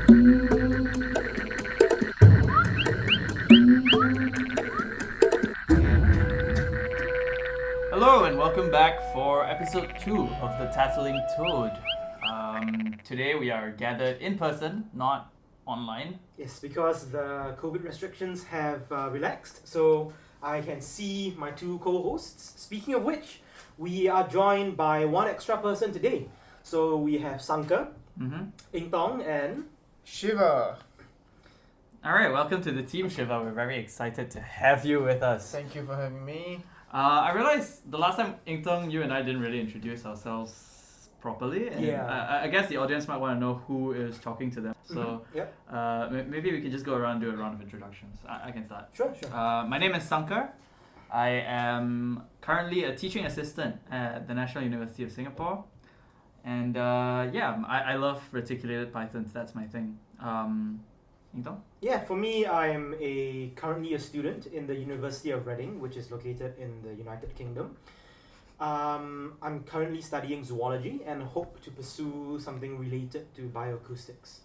Hello and welcome back for episode 2 of the Tattling Toad. Today we are gathered in person, not online. Yes, because the COVID restrictions have relaxed, so I can see my two co-hosts. Speaking of which, we are joined by one extra person today. So we have Sankar, Ingg Thong, and Shiva. Alright, welcome to the team, Shiva. We're very excited to have you with us. Thank you for having me. I realized the last time, Ingg Thong, you and I didn't really introduce ourselves properly. And I guess the audience might want to know who is talking to them. So maybe we can just go around and do a round of introductions. I can start. Sure. My name is Sankar. I am currently a teaching assistant at the National University of Singapore. And I love reticulated pythons. That's my thing. Ingg Thong? Yeah, for me, I'm currently a student in the University of Reading, which is located in the United Kingdom. I'm currently studying zoology and hope to pursue something related to bioacoustics.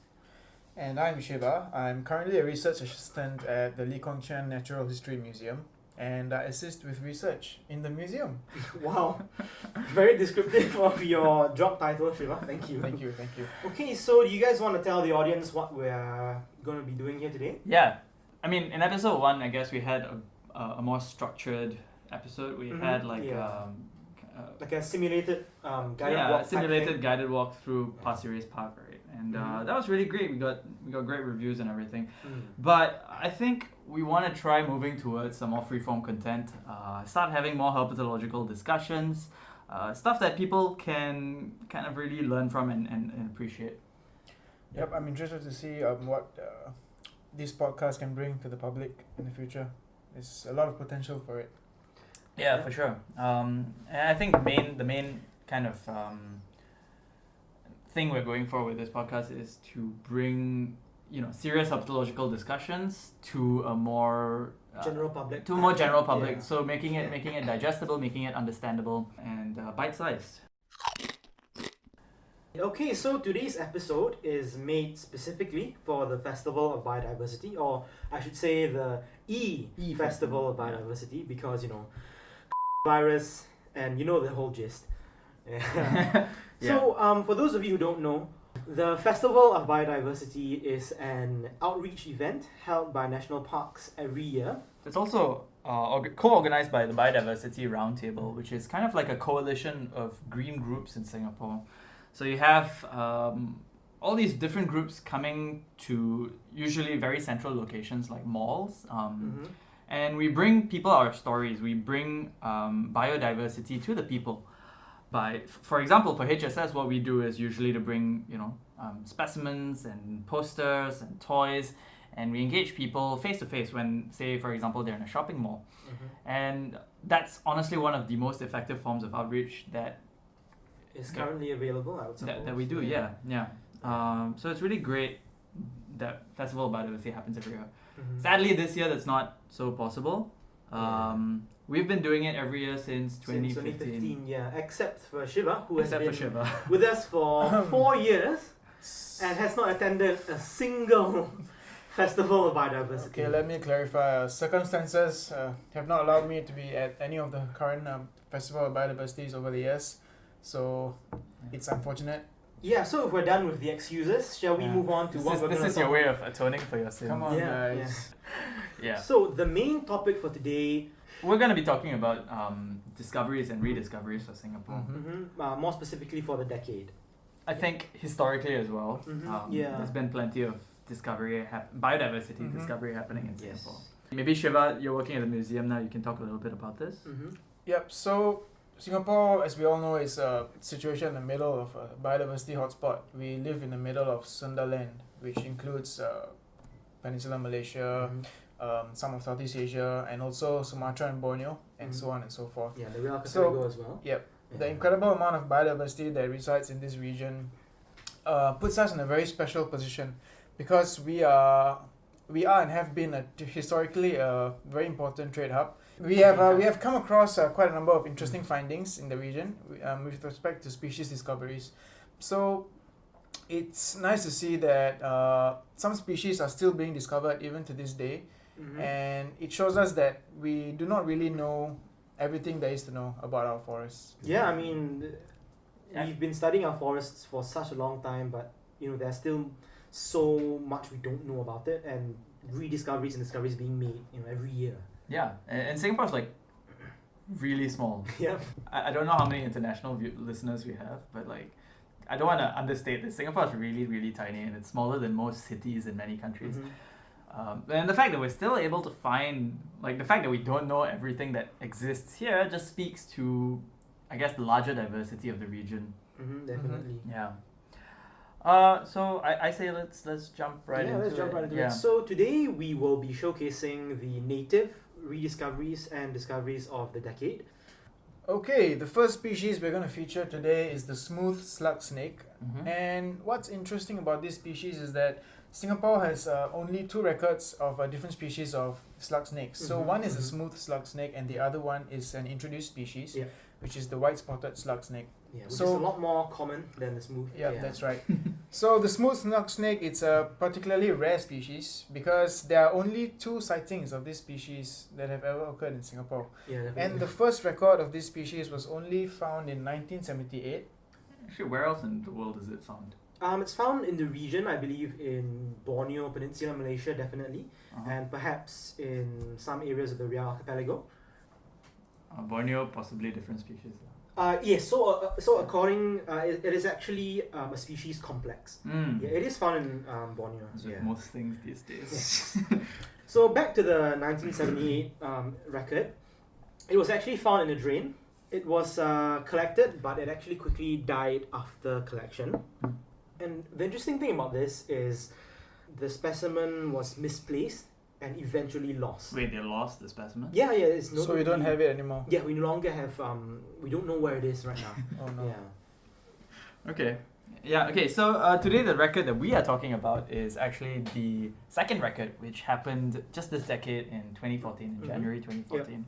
And I'm Shiva. I'm currently a research assistant at the Lee Kong Chian Natural History Museum, and I assist with research in the museum. Wow, very descriptive of your job title, Shiva. Thank you. Thank you. Okay, so do you guys want to tell the audience what we're going to be doing here today? Yeah. I mean, in episode 1, I guess we had a more structured episode. We had like a simulated guided walk. Simulated guided walk through Pasir Ris Park, right? And that was really great. We got great reviews and everything. But I think we want to try moving towards some more freeform content. Start having more herpetological discussions, stuff that people can kind of really learn from and appreciate. Yep, I'm interested to see what this podcast can bring to the public in the future. There's a lot of potential for it. Yeah, for sure. And I think the main kind of thing we're going for with this podcast is to bring serious herpetological discussions to a more general public. Yeah. So making it digestible, making it understandable, and bite-sized. Okay, so today's episode is made specifically for the Festival of Biodiversity, or I should say the Festival of Biodiversity, because virus and the whole gist. So for those of you who don't know, the Festival of Biodiversity is an outreach event held by national parks every year. It's also co-organized by the Biodiversity Roundtable, which is kind of like a coalition of green groups in Singapore. So you have all these different groups coming to usually very central locations like malls. And we bring people our stories. We bring biodiversity to the people. For example, for HSS, what we do is usually to bring specimens and posters and toys, and we engage people face to face when, say, for example, they're in a shopping mall. And that's honestly one of the most effective forms of outreach that is currently available, I would suppose. That we do, yeah. So it's really great that Festival of Biodiversity happens every year. Sadly, this year that's not so possible. We've been doing it every year since 2015. Yeah, except for Shiva, who has been Shiva. with us for 4 years and has not attended a single Festival of Biodiversity. Okay, let me clarify. Circumstances have not allowed me to be at any of the current Festival of Biodiversities over the years, so it's unfortunate. Yeah, so if we're done with the excuses, shall we move on to what we're going to talk about? This is your way of atoning for your sins. Come on, guys. Yeah. So the main topic for today... We're going to be talking about discoveries and rediscoveries for Singapore. More specifically for the decade. I think historically as well. There's been plenty of biodiversity discovery happening in Singapore. Maybe Shiva, you're working at the museum now, you can talk a little bit about this. Yep, so Singapore, as we all know, is situated in the middle of a biodiversity hotspot. We live in the middle of Sundaland, which includes Peninsular Malaysia, some of Southeast Asia, and also Sumatra and Borneo, and so on and so forth. Yeah, the Real Archipelago as well. Yep. The incredible amount of biodiversity that resides in this region puts us in a very special position because we are and have been historically a very important trade hub. We have come across quite a number of interesting findings in the region with respect to species discoveries. So it's nice to see that some species are still being discovered even to this day, and it shows us that we do not really know everything there is to know about our forests. Yeah, I mean, we've been studying our forests for such a long time, but there's still so much we don't know about it, and rediscoveries and discoveries being made every year. Yeah, and Singapore's like really small. Yeah. I don't know how many international listeners we have, but like, I don't want to understate this. Singapore is really, really tiny, and it's smaller than most cities in many countries. And the fact that we're still able to find, like, the fact that we don't know everything that exists here just speaks to, I guess, the larger diversity of the region. Definitely. Yeah. So I say let's jump right into it. Yeah, let's jump right into Yeah. it. So today we will be showcasing the native rediscoveries and discoveries of the decade. Okay, the first species we're going to feature today is the smooth slug snake. Mhm. And what's interesting about this species is that Singapore has only 2 records of different species of slug snakes. So one is a smooth slug snake, and the other one is an introduced species, Yeah. which is the white spotted slug snake. Yeah, which So- is a lot more common than the smooth. Yeah, that's right. So the smooth slug snake, it's a particularly rare species because there are only 2 sightings of this species that have ever occurred in Singapore. Yeah, definitely. And the first record of this species was only found in 1978. Actually, where else in the world is it found? It's found in the region, I believe, in Borneo, Peninsular Malaysia, definitely, and perhaps in some areas of the Riau Archipelago. Borneo, possibly different species. Yes. So according, it is actually a species complex. Yeah, it is found in Borneo. As with Yeah. most things these days. So back to the 1978 record, it was actually found in a drain. It was collected, but it actually quickly died after collection. And the interesting thing about this is the specimen was misplaced and eventually lost. Wait, they lost the specimen? Yeah, it's So we don't have it anymore. Yeah, we no longer have. We don't know where it is right now. Oh no. Yeah. Okay. Yeah, okay, so today the record that we are talking about is actually the second record, which happened just this decade in 2014, in January 2014.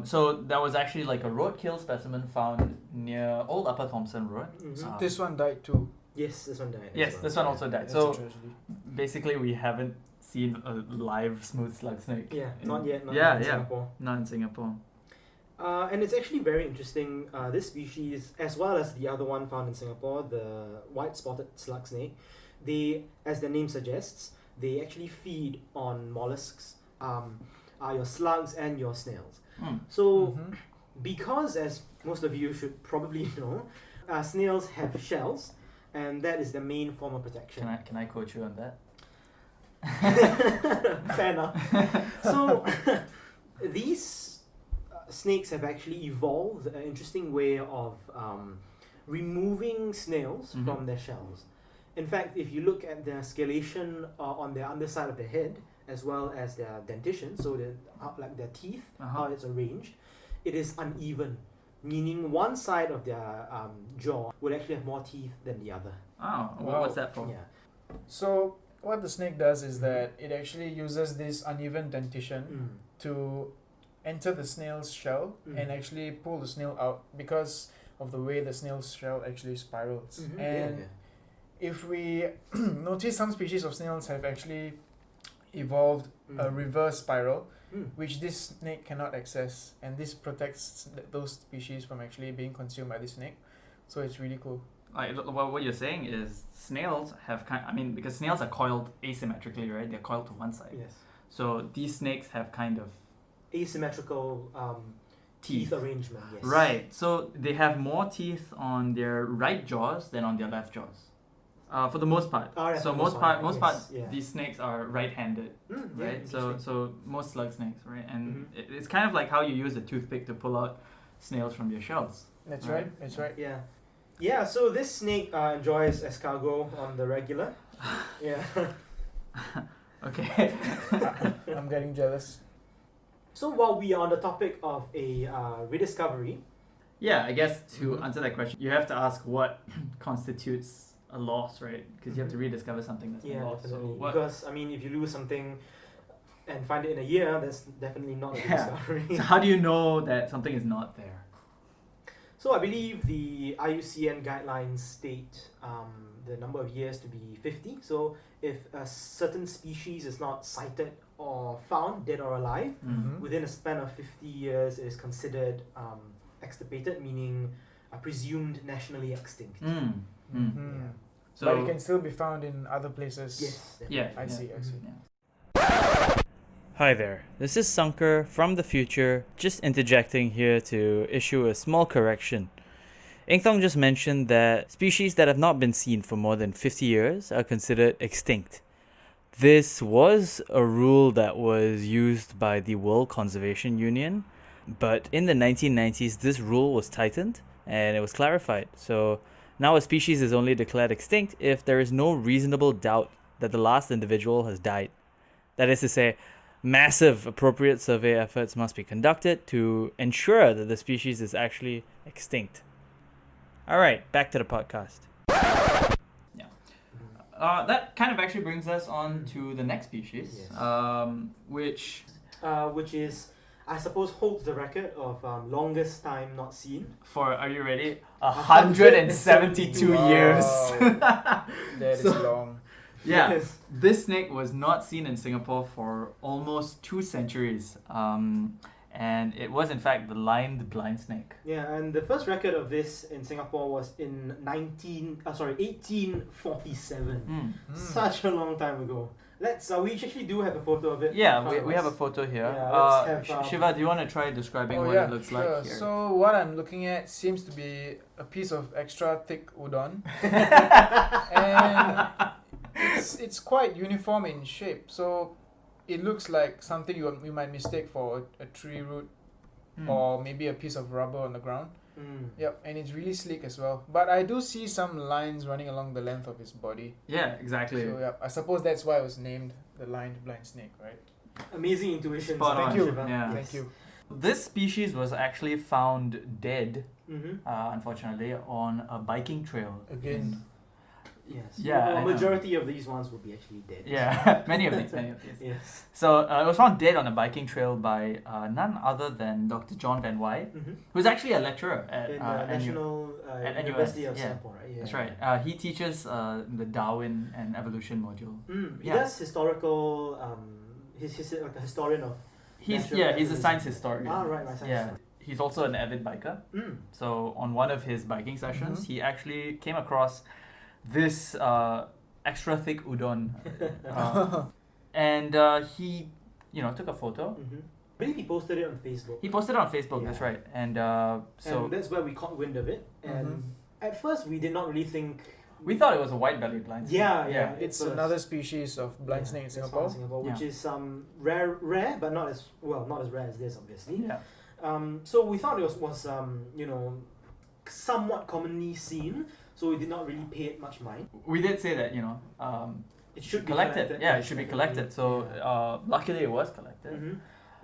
So that was actually like a roadkill specimen found near Old Upper Thompson Road. Mhm. This one died too. Yes, this one died. Yes, this one also died. That's So a tragedy. basically we haven't seen a live smooth slug snake. Yeah, in- not yet. Not yeah, yet in yeah. Singapore. Not in Singapore. And it's actually very interesting. This species, as well as the other one found in Singapore, the white-spotted slug snake, they, as the name suggests, they actually feed on mollusks, your slugs and your snails. So, because as most of you should probably know, snails have shells, and that is the main form of protection. Can I quote you on that? Fair enough. So, these snakes have actually evolved an interesting way of removing snails from their shells. In fact, if you look at their scalation on the underside of the head, as well as their dentition, so like their teeth, how it's arranged, it is uneven, meaning one side of their jaw would actually have more teeth than the other. Oh, Wow. what's that for? Yeah. So what the snake does is that it actually uses this uneven dentition to enter the snail's shell and actually pull the snail out because of the way the snail's shell actually spirals. And if we notice, some species of snails have actually evolved a reverse spiral, which this snake cannot access, and this protects those species from actually being consumed by this snake. So it's really cool. What you're saying is snails have because snails are coiled asymmetrically, right? They're coiled to one side. Yes. So these snakes have kind of Asymmetrical teeth arrangement. Yes. Right. So they have more teeth on their right jaws than on their left jaws. For the most part. So most part, these snakes are right-handed, right? So most slug snakes, right? And it's kind of like how you use a toothpick to pull out snails from your shells. That's right. That's right. Yeah. Yeah, so this snake enjoys escargot on the regular. Yeah. Okay. I'm getting jealous. So while we are on the topic of a rediscovery. Yeah, I guess to answer that question, you have to ask what constitutes a loss, right? Because you have to rediscover something that's been lost. Definitely. So what, Because, I mean, if you lose something and find it in a year, that's definitely not a rediscovery. so how do you know that something is not there? So So I believe the IUCN guidelines state the number of years to be 50. So if a certain species is not sighted or found, dead or alive, within a span of 50 years, it is considered extirpated, meaning presumed nationally extinct. Mm. Mm. Yeah. So But it can still be found in other places. Yes. definitely. yeah, I see. yeah. Hi there, this is Sankar from the future, just interjecting here to issue a small correction. Ingg Thong just mentioned that species that have not been seen for more than 50 years are considered extinct. This was a rule that was used by the World Conservation Union, but in the 1990s this rule was tightened and it was clarified. So now a species is only declared extinct if there is no reasonable doubt that the last individual has died. That is to say, massive appropriate survey efforts must be conducted to ensure that the species is actually extinct. All right, back to the podcast. Yeah. That kind of actually brings us on to the next species, Yes. which Which is, I suppose, holds the record of longest time not seen. for, are you ready? 172 Wow. years. That is So- long. Yeah, Yes. this snake was not seen in Singapore for almost 2 centuries. And it was in fact the lined blind snake. Yeah, and the first record of this in Singapore was in 1847. Mm. Such a long time ago. Let's. We actually do have a photo of it. in Yeah, front of we have a us. photo here. Yeah, let's have, Shiva, do you want to try describing what it looks like here? So what I'm looking at seems to be a piece of extra thick udon, and it's quite uniform in shape. So it looks like something you might mistake for a tree root Mm. or maybe a piece of rubber on the ground. Mm. Yep, and it's really sleek as well. But I do see some lines running along the length of his body. Yeah, exactly. So yeah, I suppose that's why it was named the lined blind snake, right? Amazing intuition. Spot Thank on, you. Shiva. Yeah. Thank you. This species was actually found dead, Mm-hmm. unfortunately, on a biking trail. Again. Yes. Yeah, I A know. majority of these ones will be actually dead. Yeah, many of these. Yes. So it was found dead on a biking trail by none other than Dr. John Van Wyk, Mm-hmm. who's actually a lecturer at In NU. National at NUS, University of yeah. Singapore, right? Yeah. That's right. He teaches the Darwin and evolution module. He Yeah. does historical. He's like a historian of. He's Natural he's a evolution. science historian. Ah, right, science. Yeah. He's also an avid biker. So on one of his biking sessions, he actually came across this extra thick udon, and he, took a photo. Mm-hmm. I believe he posted it on Facebook. He posted it on Facebook. Yeah. That's right. And so And that's where we caught wind of it. And Mhm. at first, we did not really think. we thought it was a white-bellied blind snake. Yeah. It's first. another species of blind snake in that's found Singapore. which Yeah. is rare, but not as rare as this, obviously. Yeah. So we thought it was somewhat commonly seen. So we did not really pay it much mind. We did say that It should be collected. Yeah, it should be collected. So yeah. Luckily it was collected. Mm-hmm.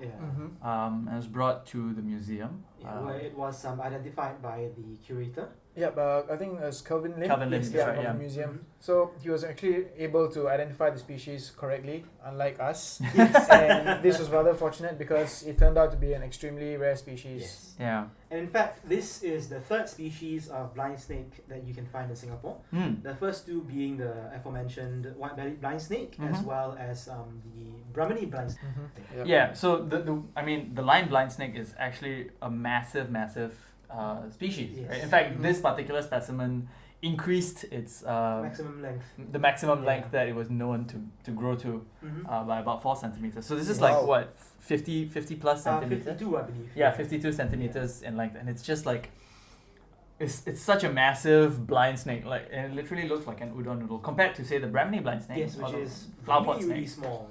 Yeah. Mm-hmm. And was brought to the museum. Where it was identified by the curator. Yep, I think it's Kelvin Lim. Kelvin Lim, Yes, that's yeah, right, of yeah. the museum. Mhm. So he was actually able to identify the species correctly, unlike us. Yes. And this was rather fortunate because it turned out to be an extremely rare species. Yes. Yeah. And in fact, this is the third species of blind snake that you can find in Singapore. Mm. The first two being the aforementioned white-bellied blind snake, as Mhm. well as the Brahmini blind snake. Mm-hmm. Yep. Yeah. So the line blind snake is actually a massive species. Yes. Right? In fact, Mhm. this particular specimen increased its Maximum length. the maximum Yeah. length that it was known to grow to Mm-hmm. by about 4 centimeters. So this is Wow. like what 50 plus centimeters. 52, I believe. Yeah, 52 centimeters in length, and it's just like it's such a massive blind snake, like, and it literally looks like an udon noodle compared to say the Brahmini blind snake. Yes, or which the is flower pot really, really snake. small.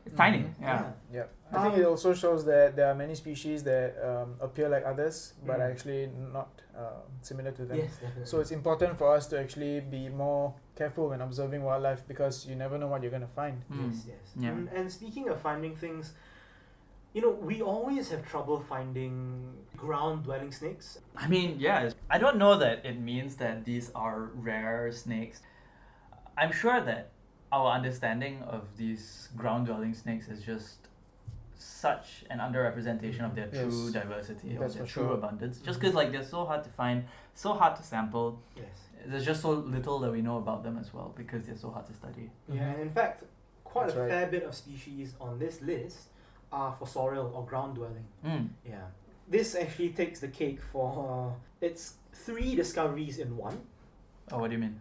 It's tiny. Mhm. Yeah. Yep. I think it also shows that there are many species that appear like others, but Mm. are actually not similar to them. Yes, definitely. So it's important for us to actually be more careful when observing wildlife because you never know what you're going to find. Mm. Yes. Yeah. And speaking of finding things, we always have trouble finding ground-dwelling snakes. I mean, yeah. I don't know that it means that these are rare snakes. I'm sure that our understanding of these ground-dwelling snakes is just such an underrepresentation of their true Yes. diversity, or That's their for true sure. abundance. Just because like they're so hard to find, so hard to sample. Yes. There's just so little that we know about them as well because they're so hard to study. Yeah, and in fact, quite That's a right. fair bit of species on this list are fossorial or ground dwelling. Mm. Yeah. This actually takes the cake for it's 3 discoveries in one. Oh, what do you mean?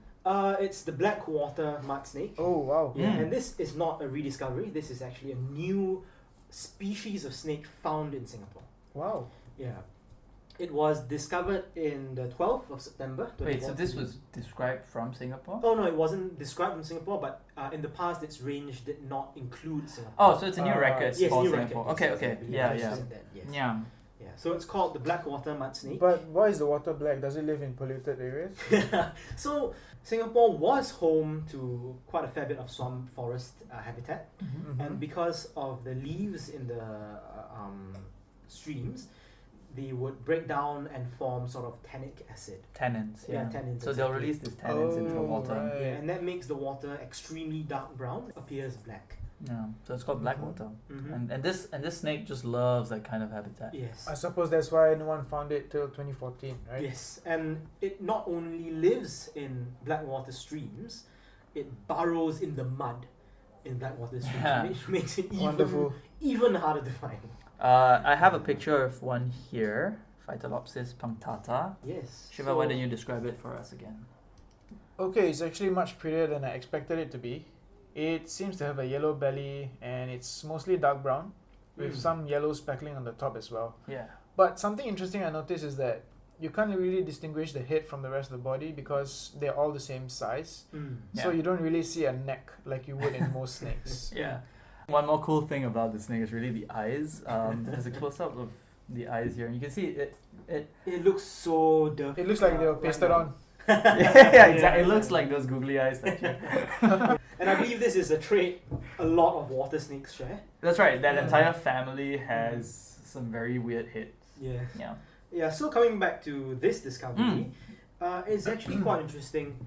It's the blackwater mud snake. Oh wow. Yeah, Mm. and this is not a rediscovery. This is actually a new species of snake found in Singapore. Wow. Yeah. It was discovered in the 12th of September. Wait, so this 2014. was described from Singapore? Oh no, it wasn't described from Singapore, but in the past its range did not include Singapore. Oh, so it's a new record yes, for new Singapore. record. Okay, Yes, I okay. believe Yeah, I yeah. said that, yes. Yeah. Yeah. So it's called the blackwater mud snake. But why is the water black? Does it live in polluted areas? So Singapore was home to quite a fair bit of swamp forest habitat, Mhm. and because of the leaves in the streams, they would break down and form sort of tannic acid. Tannins, Yeah, yeah. tannins, So they'll exactly. release these tannins into the Oh, water. right. Yeah, and that makes the water extremely dark brown, appears black. Yeah. So it's called black Mhm. water. Mm-hmm. And this snake just loves that kind of habitat. Yes. I suppose that's why no one found it till 2014, right? Yes, and it not only lives in blackwater streams, it burrows in the mud in blackwater streams, Yeah. which makes it Wonderful. even harder to find. I have a picture of one here. Phytolopsis punctata. Yes. Shiva, why don't you describe it for us again? Okay, it's actually much prettier than I expected it to be. It seems to have a yellow belly and it's mostly dark brown with Mm. some yellow speckling on the top as well. Yeah. But something interesting I noticed is that you can't really distinguish the head from the rest of the body because they're all the same size. Mm. So Yeah. you don't really see a neck like you would in most snakes. Yeah. One more cool thing about the snake is really the eyes. There's a close up of the eyes here, and you can see it. It looks so dirty. It looks like they were pasted on. Yeah, exactly. It looks like those googly eyes. That you... And I believe this is a trait a lot of water snakes share. That's right. That Yeah. entire family has some very weird heads. Yeah. Yeah. Yeah, so coming back to this discovery, it's actually quite interesting.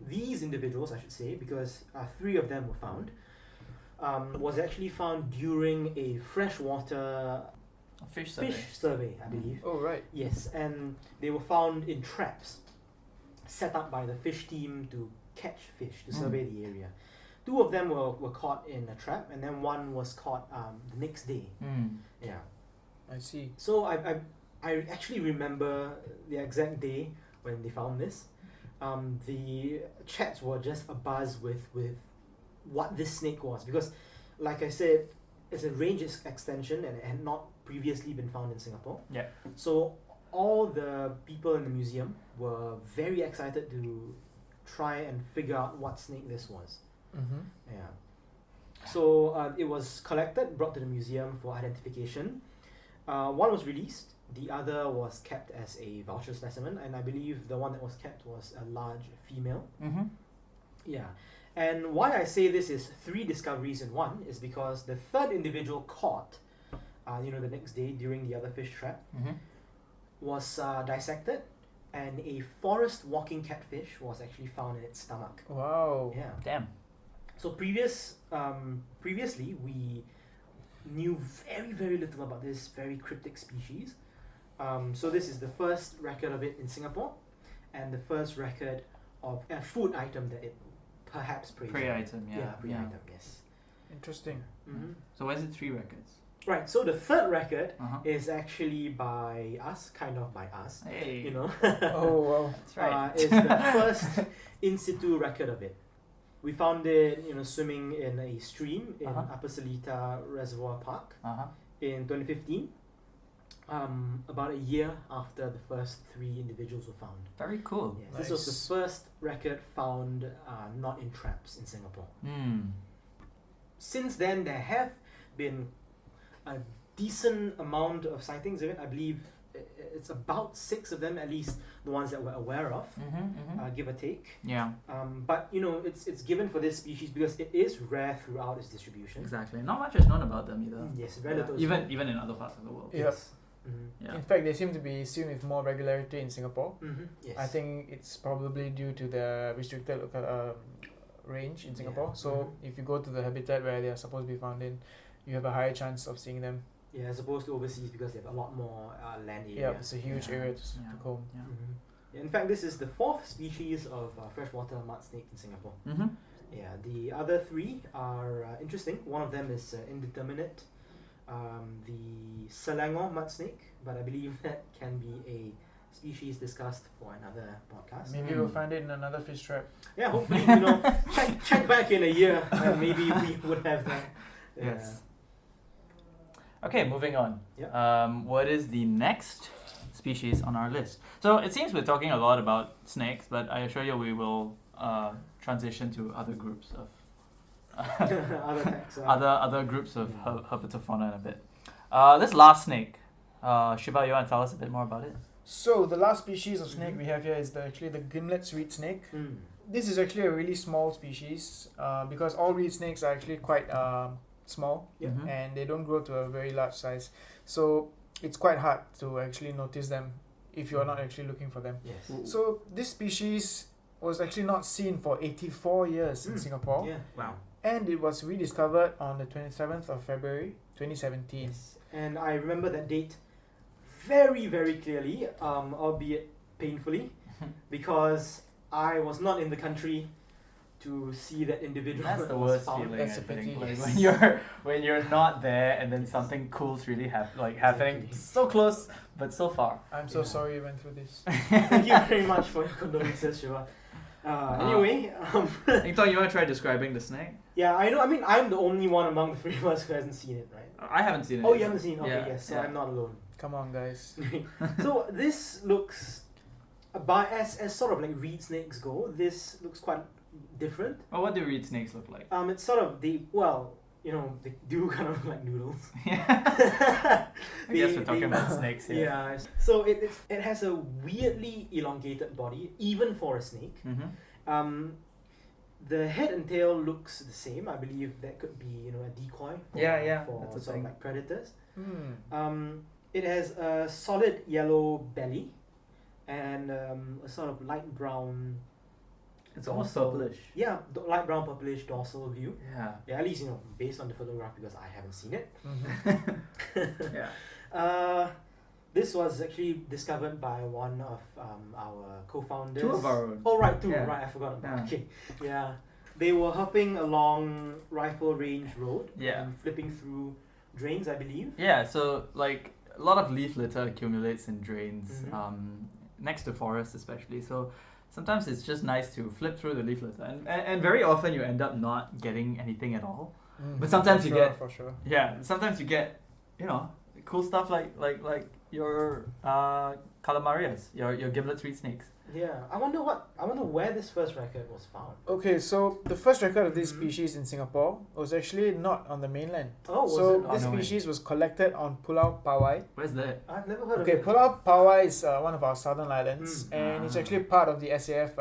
These individuals, I should say, because 3 of them were found, was actually found during a freshwater A fish survey. fish survey, I believe. Oh, right. Yes, and they were found in traps set up by the fish team to catch fish, to survey the area. 2 of them were caught in a trap, and then 1 was caught the next day. Mm. Yeah. I see. So I actually remember the exact day when they found this. The chats were just abuzz with what this snake was, because like I said, it's a range extension and it had not previously been found in Singapore. Yeah. So all the people in the museum were very excited to try and figure out what snake this was. Mm-hmm. Yeah. So it was collected, brought to the museum for identification. One was released, the other was kept as a voucher specimen, and I believe the one that was kept was a large female. Mm-hmm. Yeah. And why I say this is 3 discoveries in one is because the 3rd individual caught, the next day during the other fish trap, Mm-hmm. was dissected, and a forest walking catfish was actually found in its stomach. Wow. Yeah. Damn. So previously we knew very, very little about this very cryptic species. So this is the first record of it in Singapore, and the first record of a food item that it perhaps preys Prey on. item, yeah. Yeah, prey item, yes. Interesting. Mm-hmm. So why is it 3 records? Right, so the 3rd record Uh-huh. is actually by us, kind of by us, Hey. you know. Oh, wow. That's right. Is the first in situ record of it. We found it, swimming in a stream in Uh-huh. Upper Seletar Reservoir Park Uh-huh. in 2015. About a year after the first 3 individuals were found. Very cool. Yes, this was the first record found not in traps in Singapore. Hmm. Since then, there have been a decent amount of sightings of it. I believe it's about 6 of them, at least the ones that we're aware of, give or take. Yeah, But it's given for this species because it is rare throughout its distribution. exactly. Not much is known about them either. Yes, relatively. Even in other parts of the world. Yep. Yes. Mm-hmm. Yeah. In fact, they seem to be seen with more regularity in Singapore. Mm-hmm. Yes. I think it's probably due to the restricted range in Singapore. Yeah. So if you go to the habitat where they are supposed to be found in, you have a higher chance of seeing them. Yeah, as opposed to overseas because they have a lot more land area. Yeah, it's a huge Yeah. area to Yeah. comb. Yeah. In fact, this is the 4th species of freshwater mud snake in Singapore. Mm-hmm. Yeah, the other 3 are interesting. One of them is indeterminate, the Selangor mud snake, but I believe that can be a species discussed for another podcast. Maybe we'll find it in another fish trap. Yeah, hopefully, check back in a year and maybe we would have that. Yeah. Yes. Okay, moving on. Yep. What is the next species on our list? So it seems we're talking a lot about snakes, but I assure you we will transition to other groups of Other taxa. other groups of herpetofauna in a bit. This last snake, Shiva, you want to tell us a bit more about it? So the last species of snake we have here is actually the Grimlet reed snake. Mm. This is actually a really small species because all reed snakes are actually quite small Yep. Mhm. and they don't grow to a very large size. So it's quite hard to actually notice them if you're not actually looking for them. Yes. So this species was actually not seen for 84 years in Singapore, Yeah. Wow. and it was rediscovered on the 27th of February 2017. Yes. And I remember that date very, very clearly, albeit painfully, because I was not in the country to see that individual. That's the was worst found. feeling. That's I a think, pity. like Yes. when you're not there and then Yes. something cool's really happening Exactly. so close but so far. I'm so Yeah. sorry you went through this. Thank you very much for your condolences, Shiva. Anyway, Ingg Thong, you want to try describing the snake? yeah, I know. I mean, I'm the only one among the 3 of us who hasn't seen it, right? I haven't seen it. Oh, you haven't seen it? Okay, Yeah, yes. So yeah. I'm not alone. Come on, guys. So this looks, as sort of like reed snakes go, this looks quite different. Well, what do reed snakes look like? It's sort of they do kind of look like noodles. I guess we're talking They- about snakes here. Yeah. So it has a weirdly elongated body, even for a snake. Mm-hmm. The head and tail looks the same. I believe that could be a decoy. For, Yeah, For that's a sort thing. of like predators. Hmm. It has a solid yellow belly, and a sort of light brown. It's almost dorsal- purplish. Yeah, light brown purplish dorsal view. Yeah. Yeah, at least based on the photograph because I haven't seen it. Mhm. Yeah. This was actually discovered by one of our co-founders. 2 of our own. Oh right, 2. Yeah. Right, I forgot about. Yeah. Okay, yeah, they were hopping along Rifle Range Road. Yeah. And flipping through drains, I believe. Yeah, so like a lot of leaf litter accumulates in drains, Mhm. next to forests especially. So sometimes it's just nice to flip through the leaf litter, and very often you end up not getting anything at all. But sometimes For you sure, get- for sure. Yeah, sometimes you get, cool stuff like your calamarias, your giblet reed snakes. Yeah, I wonder where this first record was found. Okay, so the first record of this Mhm. species in Singapore was actually not on the mainland. Oh, was So it? this no way. species was collected on Pulau Pawai. Where's that? I've never heard Okay, of it. Pulau Pawai is one of our southern islands, Mm. and it's Ah. actually part of the SAF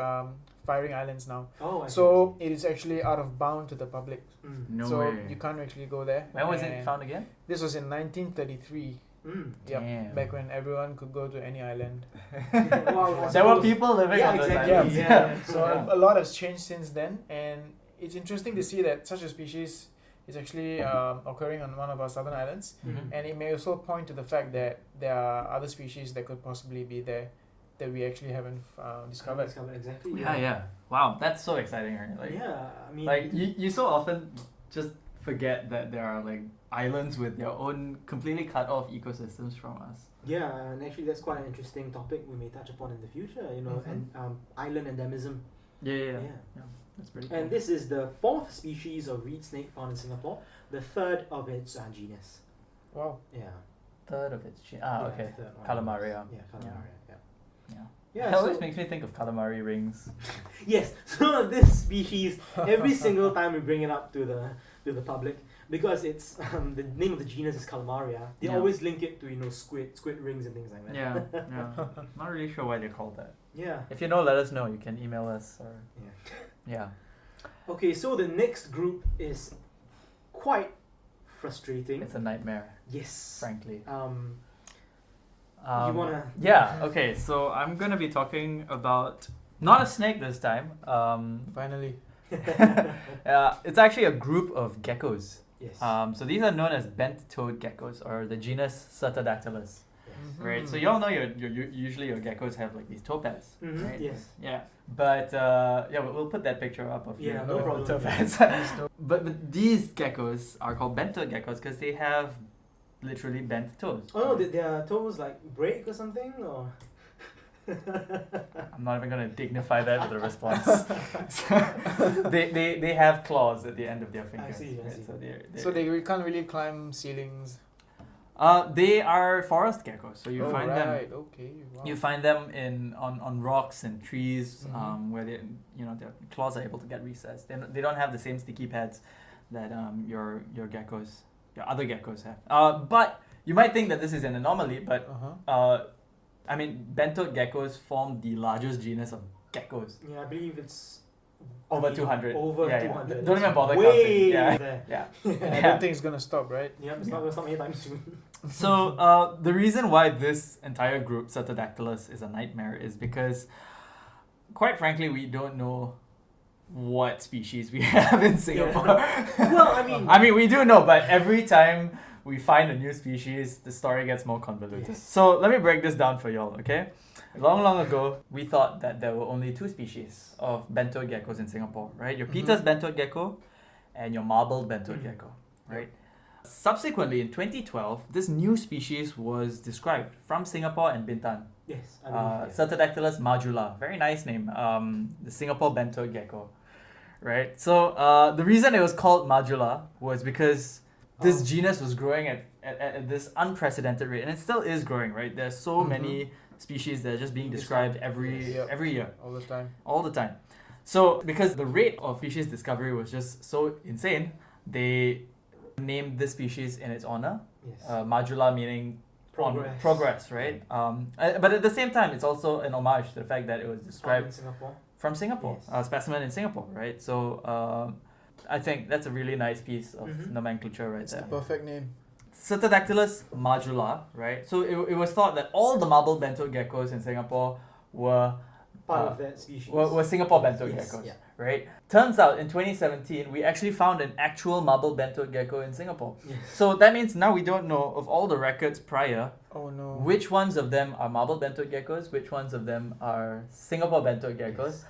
firing islands now. Oh, I see, So it is actually out of bound to the public. I see. No so way. you can't actually go there. When was it And found again? This was in 1933. Yep, Damn. back when everyone could go to any island. Wow, I There were suppose- people living Yeah, on those exactly. islands. Yeah. So Yeah. a lot has changed since then, and it's interesting to see that such a species is actually occurring on one of our southern islands, Mhm. and it may also point to the fact that there are other species that could possibly be there that we actually haven't discovered. Discovered exactly. Yeah. Wow, that's so exciting, right? Like, Yeah, I mean, like you so often just forget that there are like islands with their own completely cut off ecosystems from us. yeah, and actually that's quite an interesting topic we may touch upon in the future. Mhm. And island endemism. Yeah. That's pretty cool. And this is the 4th species of reed snake found in Singapore, the 3rd of its genus. Wow. Yeah. third of its Yeah, okay. the third one. Calamaria. Yeah, calamaria. Yeah. Yeah. Yeah. It always so- makes me think of calamari rings. Yes. So this species, every single time we bring it up to the public, because it's the name of the genus is Calamaria, they Yeah. always link it to squid rings and things like that. Yeah. Not really sure why they call that. Yeah. If you know, let us know. You can email us or yeah. Okay, so the next group is quite frustrating. It's a nightmare, Yes. frankly. You wanna? Yeah. Okay. So I'm gonna be talking about not a snake this time. Finally. It's actually a group of geckos. Yes. So these are known as bent-toed geckos, or the genus Cetadactylus. Yes. Right, so you all know usually your geckos have like these toe pads, Mhm, right? yes. Yeah, but we'll put that picture up of Yeah, your no problem. toe pads. but these geckos are called bento geckos because they have literally bent toes. Oh no, did their toes like break or something, or? I'm not even gonna dignify that with a response. they have claws at the end of their fingers. I see. right? So So they can't really climb ceilings. they are forest geckos. So you Oh, find right. them. Okay. Wow. You find them on rocks and trees, Mhm. where their claws are able to get recessed. They don't have the same sticky pads that your other geckos have. But you might think that this is an anomaly, but Uh-huh. I mean, bento geckos form the largest genus of geckos. Yeah, I believe it's Over 200. Over Yeah, yeah. 200. Don't even bother Way counting. Yeah. there. Yeah. And I don't think it's gonna stop, right? Yeah, it's not gonna stop anytime soon. So the reason why this entire group, Cetadactylus, is a nightmare is because, quite frankly, we don't know what species we have in Singapore. Well, I mean, we do know, but every time we find a new species, the story gets more convoluted. Yes. So let me break this down for y'all, okay? Long ago, we thought that there were only two species of bento geckos in Singapore, right? Your Peter's bento gecko and your marbled bento gecko, right? Subsequently, in 2012, this new species was described from Singapore and Bintan. yes, I believe. Yes. Cetadactylus majula, very nice name. The Singapore bento gecko, right? So the reason it was called majula was because this genus was growing at this unprecedented rate, and it still is growing, right? There's so many species that are just being described every year, All the time. So because the rate of species discovery was just so insane, they named this species in its honor. Yes. Majula meaning progress, right? But at the same time, it's also an homage to the fact that it was described in Singapore. from Singapore, Yes. specimen in Singapore, right? So I think that's a really nice piece of nomenclature right It's there. the perfect name. Cetadactylus majula, right? So it was thought that all the marbled bento geckos in Singapore were Part of that species. were Singapore bento Yes, geckos, yeah. right? Turns out in 2017 we actually found an actual marbled bento gecko in Singapore. Yes. So that means now we don't know of all the records prior Oh no. which ones of them are marbled bento geckos, which ones of them are Singapore bento geckos. Yes.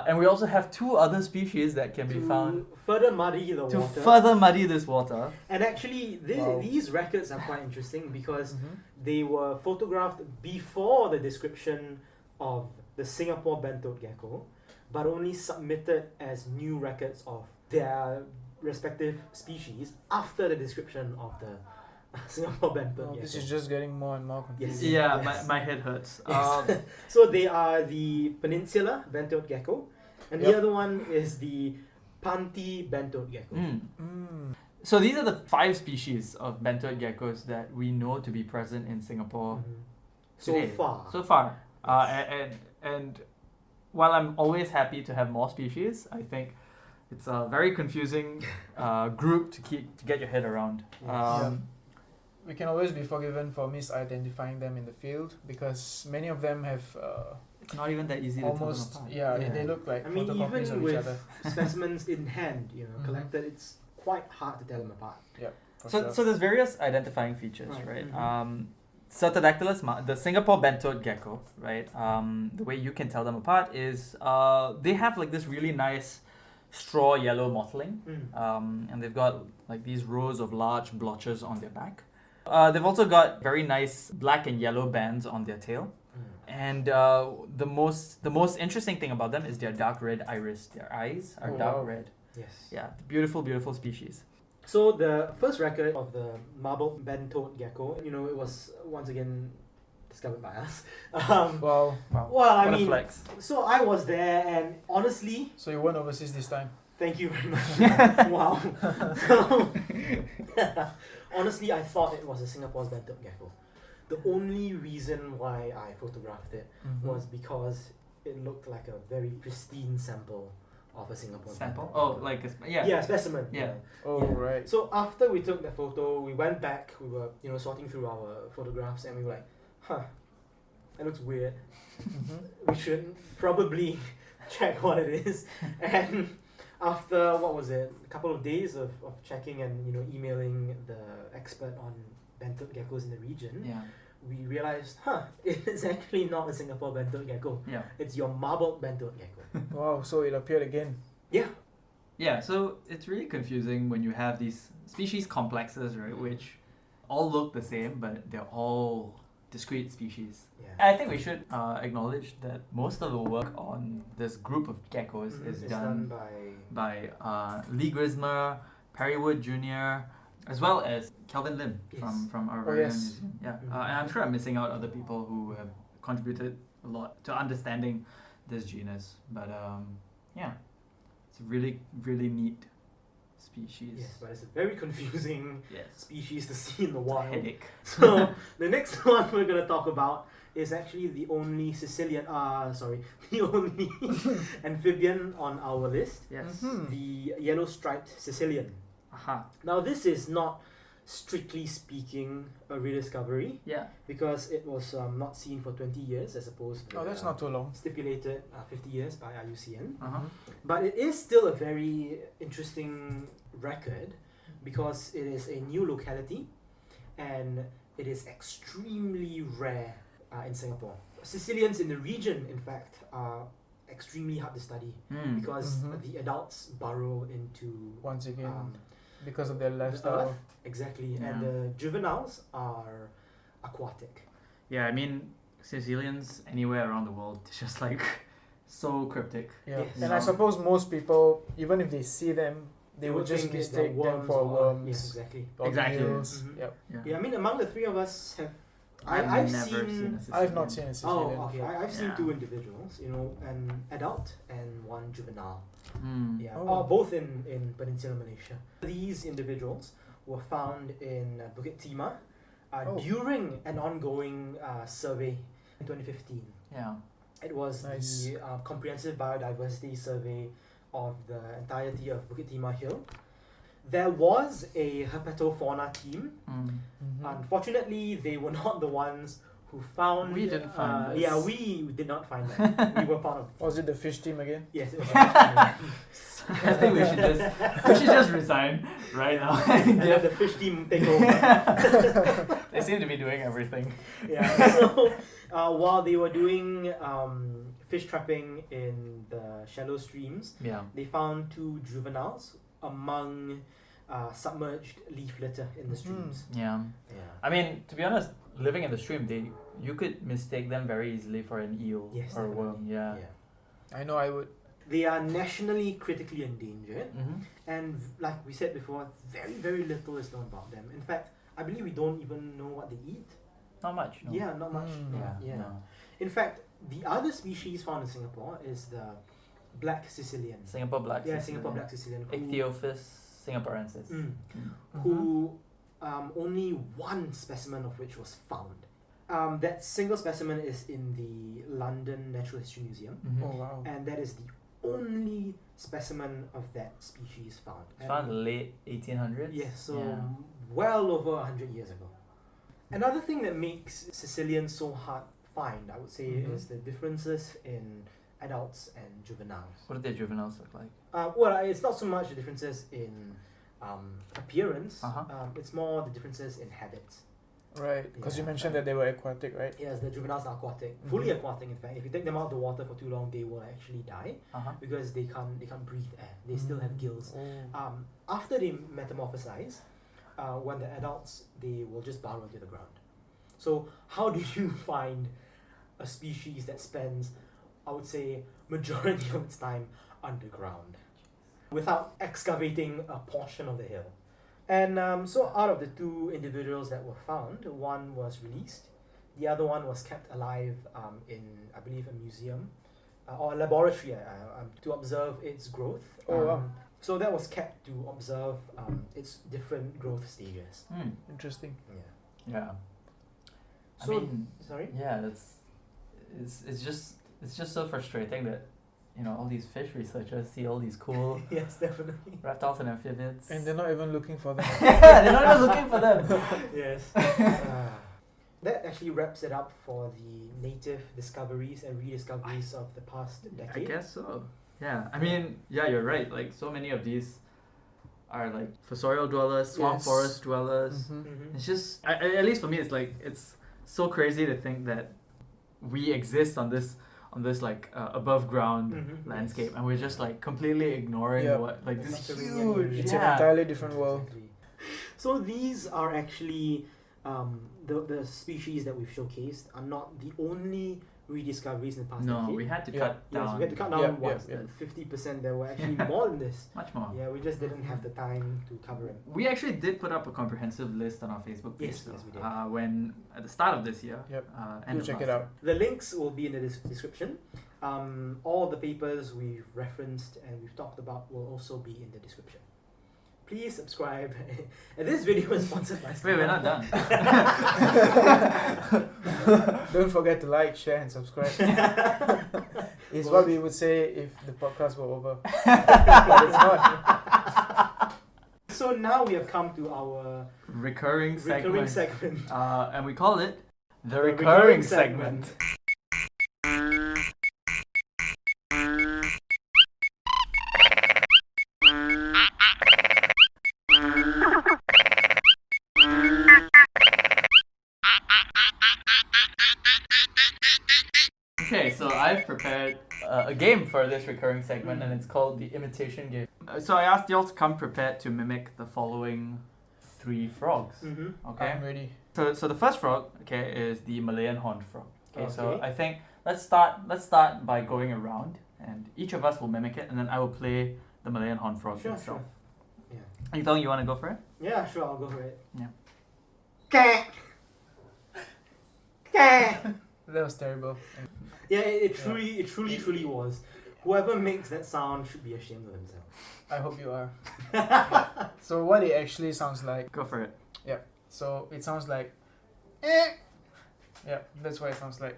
And we also have two other species that can be found further muddy the to water. further muddy this water. And actually, Wow. these records are quite interesting because Mhm. they were photographed before the description of the Singapore bento gecko, but only submitted as new records of their respective species after the description of the Singapore bento Oh, gecko. this is just getting more and more confusing. Yeah, Yes. my head hurts. So they are the peninsular bento gecko, and the Yep. other one is the Panty bento gecko. Mm. So these are the 5 species of bento geckos that we know to be present in Singapore Mhm. So today. far. So far. And while I'm always happy to have more species, I think it's a very confusing group to get your head around. Yes. We can always be forgiven for misidentifying them in the field because many of them have It's not even that easy to almost tell them apart. they look like I mean, photocopies even of each other. with specimens in hand, Mhm. collected, it's quite hard to tell them apart. For So, sure. so there's various identifying features, Right. right? Mhm. Cetadactylus, the Singapore bento gecko, right? The way you can tell them apart is they have like this really nice straw yellow mottling, and they've got like these rows of large blotches on their back. They've also got very nice black and yellow bands on their tail, and the most interesting thing about them is their dark red iris. Their eyes are Oh, dark wow. red. Yes. Yeah, beautiful species. So the first record of the marble bent-toed gecko, it was once again discovered by us. Wow. Well, I What a mean, flex. so I was there, and honestly, So you weren't overseas this time. thank you very much. Wow. So, honestly, I thought it was a Singapore's bent-toed gecko. The only reason why I photographed it Mhm. was because it looked like a very pristine sample of a Singapore Sample? bento Oh, gecko. like Yeah, specimen. Yeah. Oh Yeah. right. So after we took the photo, we went back. We were, sorting through our photographs, and we were like, that looks weird. Mhm. We should probably check what it is. And after what was it, a couple of days of checking and emailing the expert on Bento geckos in the region, Yeah. we realized, it's actually not a Singapore Bento gecko. Yeah. It's your marbled Bento gecko. Wow, so it appeared again. Yeah. Yeah, so it's really confusing when you have these species complexes, right, which all look the same, but they're all discrete species. Yeah. And I think we should acknowledge that most of the work on this group of geckos is It's done by by Lee Grismer, Perry Wood Jr., as well as Kelvin Lim Yes. from our Oh, very own yes. museum. Yeah, Mhm. and I'm sure I'm missing out other people who have contributed a lot to understanding this genus. But yeah, it's a really, really neat species. Yes, but it's a very confusing Yes. species to see in the It's a wild. headache. So the next one we're gonna talk about is actually the only the only amphibian on our list, Yes. Mhm. the yellow-striped Sicilian. Aha. Now this is not strictly speaking a rediscovery Yeah. because it was not seen for 20 years as opposed to Oh, that's not too long. stipulated 50 years by IUCN. Uh-huh. But it is still a very interesting record because it is a new locality and it is extremely rare in Singapore. Sicilians in the region, in fact, are extremely hard to study Mm. because Mhm. the adults burrow into Once again, um, because of their the lifestyle. earth. Exactly, Yeah. and the juveniles are aquatic. Yeah, I mean, Sicilians anywhere around the world, it's just like so cryptic. Yeah, Yes. and I suppose most people, even if they see them, they would would just think that mistake they're them for or- worms. Yes, exactly. Or Exactly. eels. Mhm. Yep. Yeah, I mean, among the three of us have. I've I've never seen. seen a Sicilian. I've not seen a Sicilian. Oh, okay. before. I've seen Yeah. two individuals, an adult and one juvenile. Mm. Yeah, Oh. both in Peninsular Malaysia. These individuals were found in Bukit Timah Oh. during an ongoing survey in 2015. Yeah. It was Nice. the comprehensive biodiversity survey of the entirety of Bukit Timah Hill. There was a herpetofauna team. Mm. Mhm. Unfortunately, they were not the ones who found. We didn't find this. Yeah, we did not find them. We were part of. Was it the fish team again? Yes, it was. I think we should just resign right now. and let the fish team take over. They seem to be doing everything. Yeah. So while they were doing fish trapping in the shallow streams, Yeah. they found two juveniles among submerged leaf litter in the streams. Yeah. Yeah. I mean, to be honest, living in the stream, you could mistake them very easily for an eel Yes, or a definitely. worm. Yeah. I know I would. They are nationally critically endangered, Mm-hmm. and like we said before, very, very little is known about them. In fact, I believe we don't even know what they eat. Not much. No. Yeah, not much. Mm. Yeah. Yeah. No. In fact, the other species found in Singapore is the black Sicilian. Singapore black. Yeah, Sicilian. Singapore black Sicilian. who- Ichthyophis singaporensis. Mm, Mhm. who only one specimen of which was found. That single specimen is in the London Natural History Museum, Mhm. Oh wow. and that is the only specimen of that species found. It's found in the late 1800s. Yes, so Yeah. well over 100 years ago. Another thing that makes Sicilians so hard to find, I would say, Mhm. is the differences in adults and juveniles. What do their juveniles look like? Well, it's not so much the differences in appearance. Uh-huh. It's more the differences in habits. Right, because you Yeah. mentioned that they were aquatic, right? Yes, the juveniles are aquatic, fully Mhm. aquatic. In fact, if you take them out of the water for too long, they will actually die Uh-huh. because they can't breathe air. They still have gills. Oh. After they metamorphosize, when they're adults, they will just burrow into the ground. So how do you find a species that spends, I would say, majority of its time underground without excavating a portion of the hill? And so out of the two individuals that were found, one was released, the other one was kept alive in, I believe, a museum or a laboratory to observe its growth. Oh, wow. So that was kept to observe its different growth stages. Hmm. Interesting. Yeah. Yeah. So I mean, sorry. yeah, it's just so frustrating that all these fish researchers see all these cool Yes, definitely. reptiles and amphibians. And they're not even looking for them. They're not even looking for them. Yes. That actually wraps it up for the native discoveries and rediscoveries of the past I decade. guess so. Yeah, I mean, yeah, you're right. Like, so many of these are like fossorial dwellers, swamp Yes. forest dwellers. Mm-hmm. It's just, at least for me, it's like, it's so crazy to think that we exist on this like above ground landscape, and we're just like completely ignoring Yep. what like The this subterranean huge. area. It's Yeah. an entirely different world. Exactly. So these are actually the species that we've showcased are not the only rediscoveries in the past No, decade. we had to Yeah. cut Yes, down. we had to cut down Yep, what, yep, yep. 50%. There were actually more than this. Much more. Yeah, we just didn't have the time to cover it. We actually did put up a comprehensive list on our Facebook page. Yes, yes, we did. When at the start of this year. Yep. End Do of check last it out. The links will be in the description. All the papers we've referenced and we've talked about will also be in the description. Please subscribe. And this video is sponsored by Wait, we're not done. Don't forget to like, share, and subscribe. It's what we would say if the podcast were over. But it's not. So now we have come to our Recurring recurring segment. segment. And we call it the recurring recurring segment. segment. Okay, so I've prepared a game for this recurring segment, and it's called the imitation game. So I asked y'all to come prepared to mimic the following 3 frogs. Mm-hmm. Okay. I'm ready. So the first frog, okay, is the Malayan horned frog. Okay, so Okay. I think let's start by going around, and each of us will mimic it, and then I will play the Malayan horned frog Sure, itself. sure. Ingg Thong, you want to go for it? Yeah, sure, I'll go for it. Yeah. Kah! Kah! That was terrible. Yeah, it truly was. Whoever makes that sound should be ashamed of himself. I hope you are. Yeah. So what it actually sounds like. Go for it. So it sounds like. Eh. Yeah, that's what it sounds like.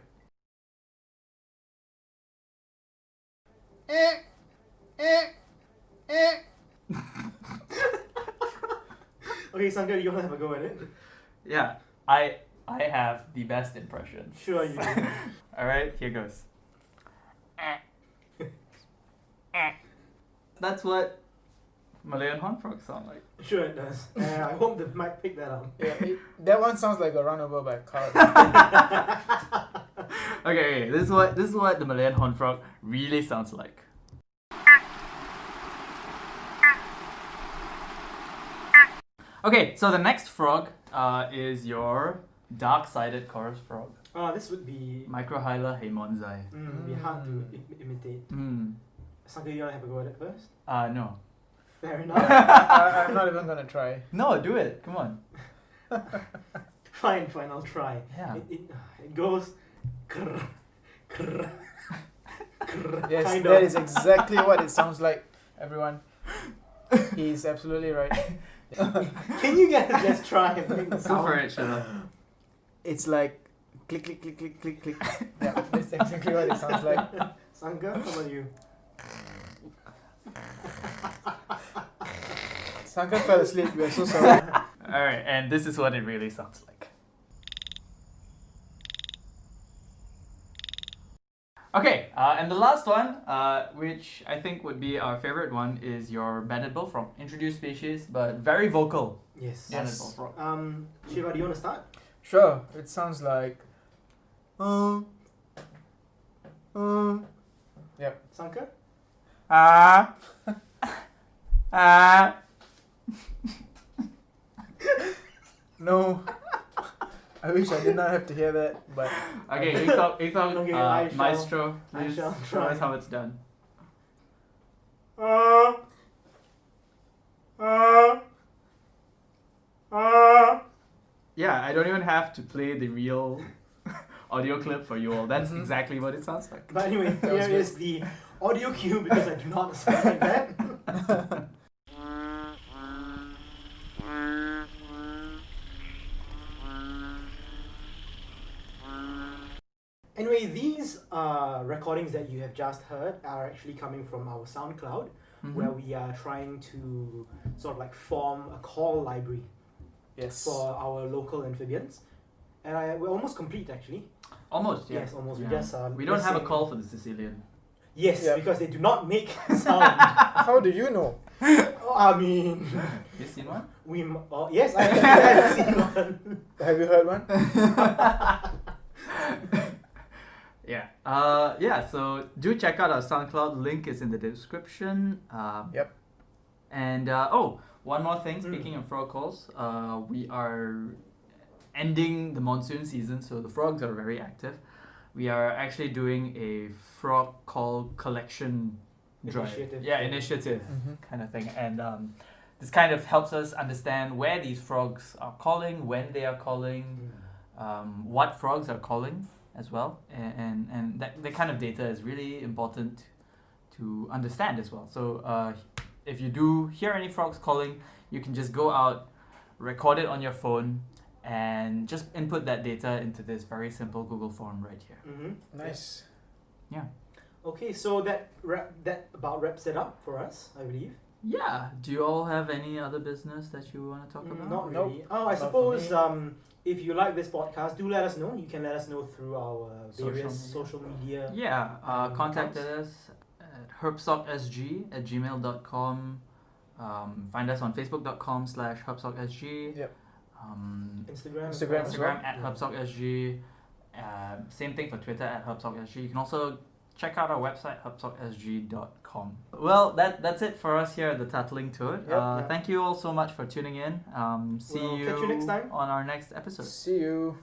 Eh. Eh. Eh. Okay, Sankar, you want to have a go at it? Yeah, I have the best impression. Sure you do. All right, here goes. That's what Malayan horned frogs sound like. Sure it does. I hope the mic picked that up. Yeah, that one sounds like a run over by a car. Okay, this is what the Malayan horned frog really sounds like. Okay, so the next frog is your dark-sided chorus frog, This would be Microhyla heimonzai. be hard to imitate. Sankar, you want to have a go at it first? No. Fair Yeah, enough. I'm not even gonna try. No, do it. Come on. Fine, I'll try. Yeah. It goes. Krr, krr, krr, Yes, kind that of. is exactly what it sounds like, everyone. He's absolutely right. Can you guys just try and make the Go sound? for it, Shiva. It's like click, click, click, click, click, click. Yeah, that's exactly what it sounds like. Sankar, how about you? Sankar fell asleep. We are so sorry. Alright, and this is what it really sounds like. Okay, and the last one, which I think would be our favorite one, is your banded bullfrog. Introduced species, but very vocal. Yes. Banded Yes. bullfrog. Shiva, do you want to start? Sure, it sounds like. Yep. Sankar? No. I wish I did not have to hear that, but Okay, Ingg Thong, Okay, I shall- maestro, I please shall show us try. how it's done. Yeah, I don't even have to play the real audio clip for you all. That's Mhm. exactly what it sounds like. But anyway, That was here is the audio cue because I do not sound like that. Anyway, these recordings that you have just heard are actually coming from our Soundcloud, where we are trying to sort of like form a call library yes. for our local amphibians. And we're almost complete actually. Almost, yeah. Yes, almost. Yeah. We just We don't have a missing- call for the Sicilian. Yes, Yep. because they do not make sound. How do you know? I mean, You seen one? yes, I have seen one. Have you heard one? Yeah. Yeah. So do check out our SoundCloud. Link is in the description. Yep. And one more thing. Speaking of frog calls, we are ending the monsoon season, so the frogs are very active. We are actually doing a frog call collection drive. Initiative. Yeah, initiative Mm-hmm. kind of thing. And this kind of helps us understand where these frogs are calling, when they are calling, what frogs are calling as well, and that kind of data is really important to understand as well. So if you do hear any frogs calling, you can just go out, record it on your phone, and just input that data into this very simple Google form right here. Mm-hmm. Nice. Yeah. Okay, so that about wraps it up for us, I believe. Yeah. Do you all have any other business that you want to talk about? Not Nope. really. Oh, I Not for suppose me. if you like this podcast, do let us know. You can let us know through our various Social social media. Yeah, contact us at herbsocksg@gmail.com. Find us on facebook.com/herbsocksg. Yep. Instagram. Instagram as well. Instagram at herbsocksg. Same thing for Twitter at herbsocksg. You can also check out our website herbsocksg.com. Well, that's it for us here at the Tattling Tour. Yep. Thank you all so much for tuning in. See We'll you catch you next time. on our next episode. See you.